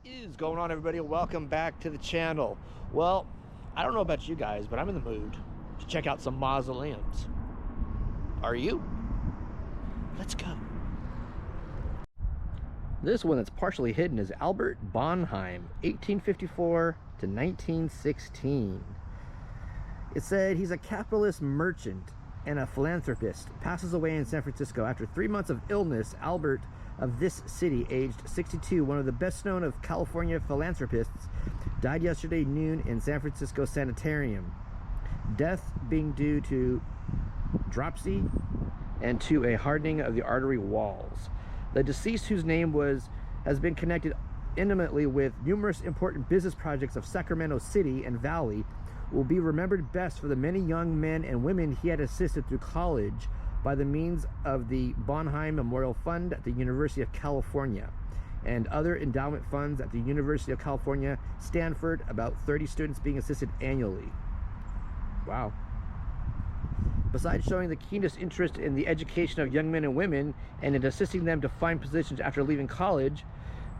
Is going on, everybody? Welcome back to the channel. Well, I don't know about you guys, but I'm in the mood to check out some mausoleums. Are you? Let's go. This one that's partially hidden is Albert Bonheim, 1854 to 1916. It said he's a capitalist merchant and a philanthropist. Passes away in San Francisco after 3 months of illness. Albert of this city, aged 62, one of the best known of California philanthropists, died yesterday noon in San Francisco sanitarium. Death being due to dropsy and to a hardening of the artery walls. The deceased, whose name has been connected intimately with numerous important business projects of Sacramento City and Valley, will be remembered best for the many young men and women he had assisted through college by the means of the Bonheim Memorial Fund at the University of California and other endowment funds at the University of California, Stanford, about 30 students being assisted annually. Wow. Besides showing the keenest interest in the education of young men and women and in assisting them to find positions after leaving college,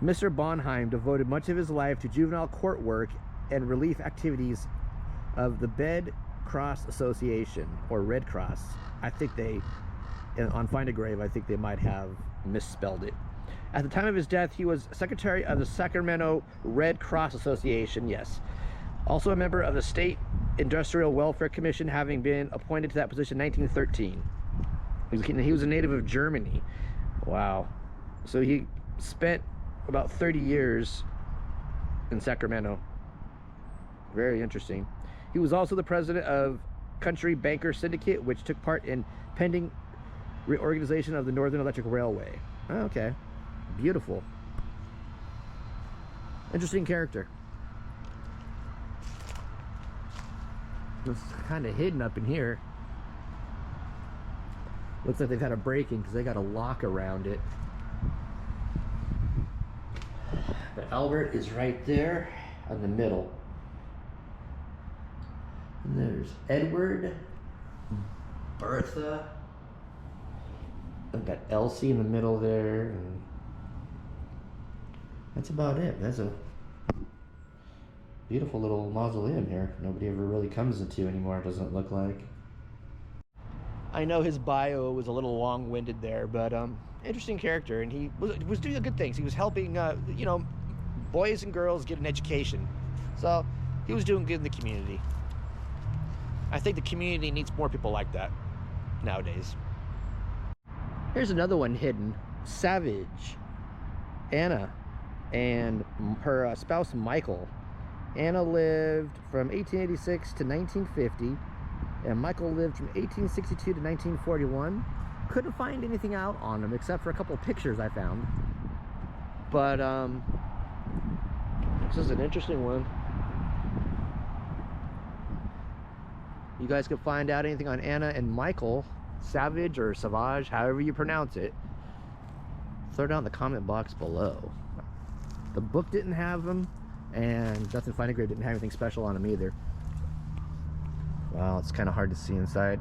Mr. Bonheim devoted much of his life to juvenile court work and relief activities of the Red Cross Association, or Red Cross. I think on Find a Grave, I think they might have misspelled it. At the time of his death, he was secretary of the Sacramento Red Cross Association, yes. Also a member of the State Industrial Welfare Commission, having been appointed to that position in 1913. He was a native of Germany. Wow. So he spent about 30 years in Sacramento. Very interesting. He was also the president of Country Banker Syndicate, which took part in pending reorganization of the Northern Electric Railway. Oh, okay. Beautiful. Interesting character. It's kind of hidden up in here. Looks like they've had a break-in because they got a lock around it. But Albert is right there in the middle. And there's Edward, Bertha. I've got Elsie in the middle there, and that's about it. That's a beautiful little mausoleum here. Nobody ever really comes into anymore, it doesn't look like. I know his bio was a little long-winded there, but interesting character, and he was doing good things. He was helping, you know, boys and girls get an education. So he was doing good in the community. I think the community needs more people like that nowadays. Here's another one hidden. Savage. Anna and her spouse Michael. Anna lived from 1886 to 1950, and Michael lived from 1862 to 1941. Couldn't find anything out on him except for a couple of pictures I found. But this is an interesting one. You guys can find out anything on Anna and Michael, Savage or Savage, however you pronounce it. Throw it down in the comment box below. The book didn't have them, and Nothing Find a Grave didn't have anything special on them either. Wow, it's kind of hard to see inside.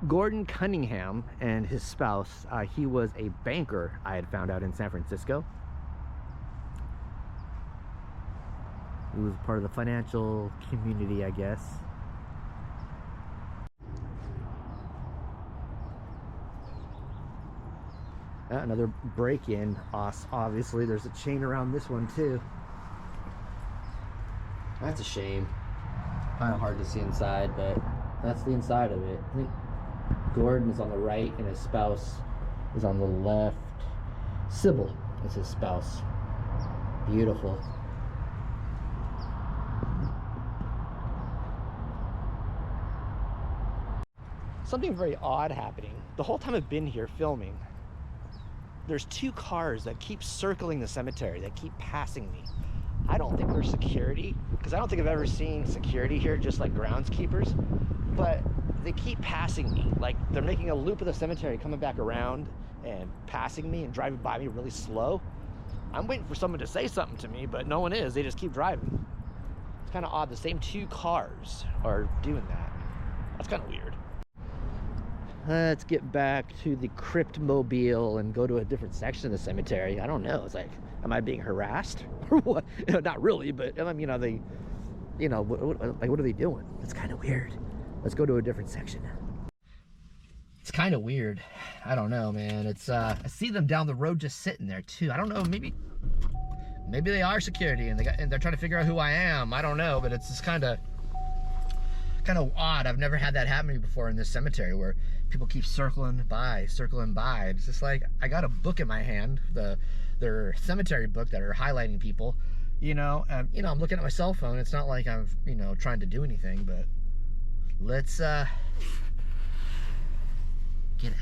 Gordon Cunningham and his spouse, he was a banker, I had found out, in San Francisco. He was part of the financial community, I guess. Another break-in. Obviously, there's a chain around this one too. That's a shame. Kind of hard to see inside, but that's the inside of it. I think Gordon is on the right and his spouse is on the left. Sybil is his spouse. Beautiful. Something very odd happening. The whole time I've been here filming, there's two cars that keep circling the cemetery, that keep passing me. I don't think they're security, because I don't think I've ever seen security here, just like groundskeepers, but they keep passing me. Like, they're making a loop of the cemetery, coming back around and passing me and driving by me really slow. I'm waiting for someone to say something to me, but no one is. They just keep driving. It's kind of odd. The same two cars are doing that. That's kind of weird. Let's get back to the Crypt mobile and go to a different section of the cemetery. I don't know. It's like Am I being harassed or what? You know, not really, but I mean, you know, they, you know, like, what are they doing? It's kind of weird. Let's go to a different section. It's kind of weird. I don't know, man. It's I see them down the road just sitting there too. I don't know. Maybe they are security and they're trying to figure out who I am. I don't know, but it's just kind of odd. I've never had that happen to me before in this cemetery where people keep circling by. It's just like, I got a book in my hand, their cemetery book that are highlighting people, you know, and you know, I'm looking at my cell phone. It's not like I'm, you know, trying to do anything, but let's get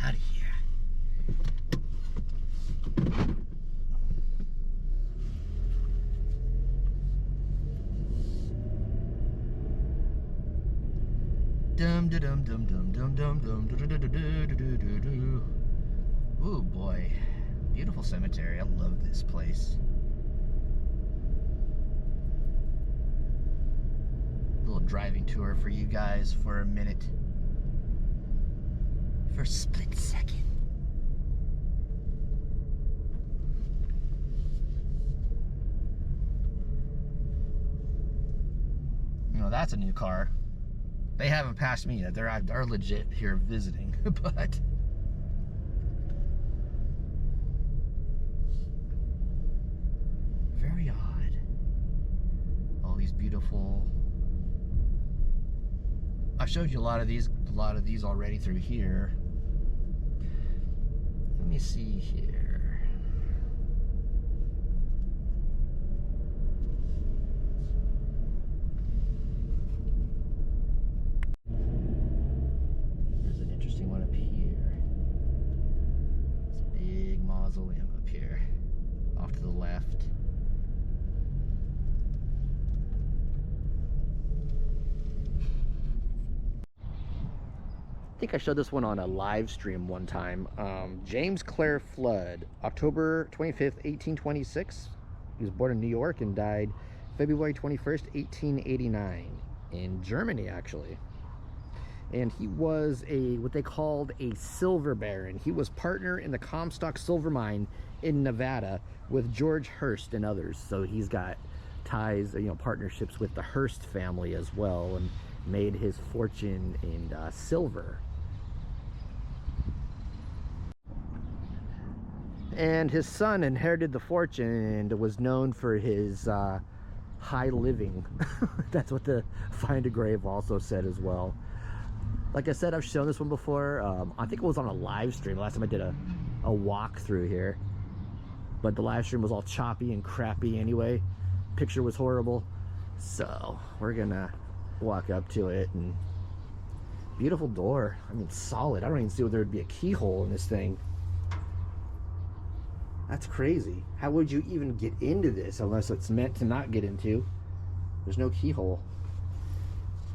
out of here. Dum dum dum dum dum dum dum dum. Ooh boy, beautiful cemetery. I love this place. A little driving tour for you guys for a minute, for a split second. You know, that's a new car. They haven't passed me yet. They're legit here visiting, but very odd. All these beautiful. I've showed you a lot of these already through here. Let me see here. One up here. It's a big mausoleum up here, off to the left. I think I showed this one on a live stream one time. James Clare Flood, October 25th, 1826. He was born in New York and died February 21st, 1889, in Germany, actually. And he was what they called a silver baron. He was partner in the Comstock silver mine in Nevada with George Hearst and others. So he's got ties, you know, partnerships with the Hearst family as well, and made his fortune in silver. And his son inherited the fortune and was known for his high living. That's what the Find a Grave also said as well. Like I said, I've shown this one before. I think it was on a live stream last time I did a walk through here, but the live stream was all choppy and crappy anyway. Picture was horrible, so we're gonna walk up to it. And beautiful door. I mean, solid. I don't even see where there would be a keyhole in this thing. That's crazy. How would you even get into this unless it's meant to not get into? There's no keyhole.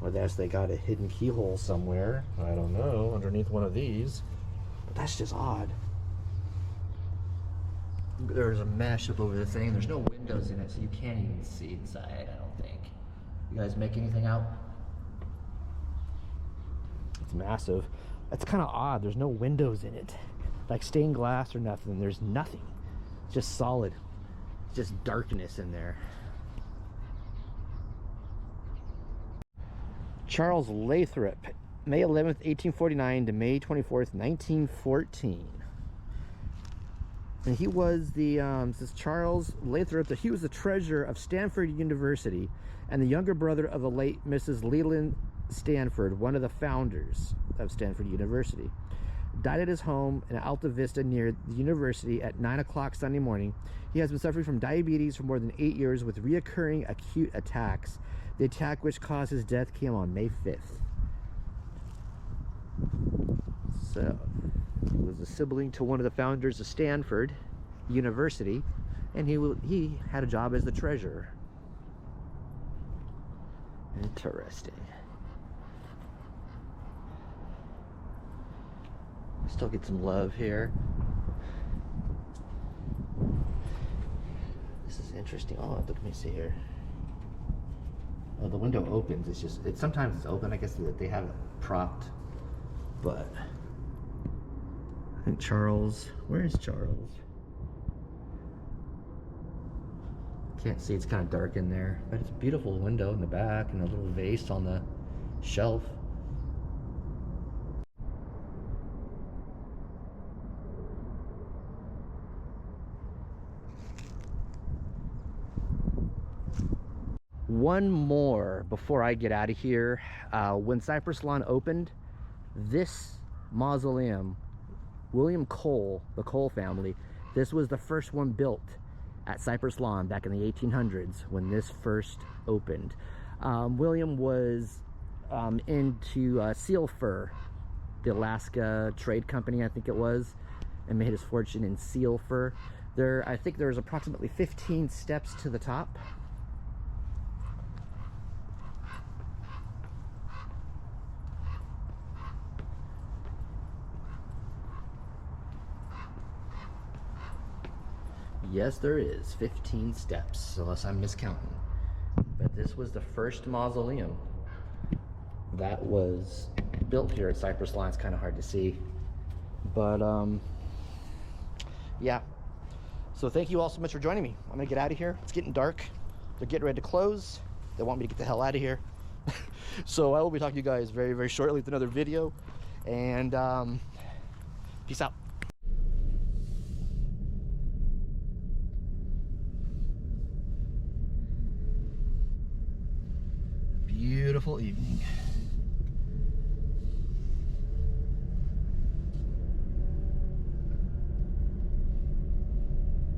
Or that's they got a hidden keyhole somewhere. I don't know, underneath one of these. But that's just odd. There's a mesh up over the thing. There's no windows in it, so you can't even see inside, I don't think. You guys make anything out? It's massive. That's kind of odd. There's no windows in it. Like stained glass or nothing. There's nothing. It's just solid. It's just darkness in there. Charles Lathrop, May 11th, 1849 to May 24th, 1914. And he was this Charles Lathrop, he was the treasurer of Stanford University and the younger brother of the late Mrs. Leland Stanford, one of the founders of Stanford University. Died at his home in Alta Vista near the university at 9 o'clock Sunday morning. He has been suffering from diabetes for more than 8 years with reoccurring acute attacks. The attack which caused his death came on May 5th. So, he was a sibling to one of the founders of Stanford University, and he had a job as the treasurer. Interesting. Still get some love here. This is interesting. Oh, let me see here. Oh, the window opens. It's just, sometimes it's open. I guess that they have it propped. But I think Charles, where is Charles? Can't see, it's kind of dark in there, but it's a beautiful window in the back and a little vase on the shelf. One more before I get out of here. When Cypress Lawn opened, this mausoleum, William Cole, the Cole family, this was the first one built at Cypress Lawn back in the 1800s when this first opened. William was into seal fur, the Alaska Trade Company, I think it was, and made his fortune in seal fur. I think there's approximately 15 steps to the top. Yes, there is 15 steps, unless I'm miscounting. But this was the first mausoleum that was built here at Cypress Lawn. It's kind of hard to see, but yeah. So thank you all so much for joining me. I'm gonna get out of here. It's getting dark. They're getting ready to close. They want me to get the hell out of here. So I will be talking to you guys very, very shortly with another video. And peace out. Beautiful evening.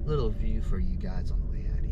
Little view for you guys on the way out.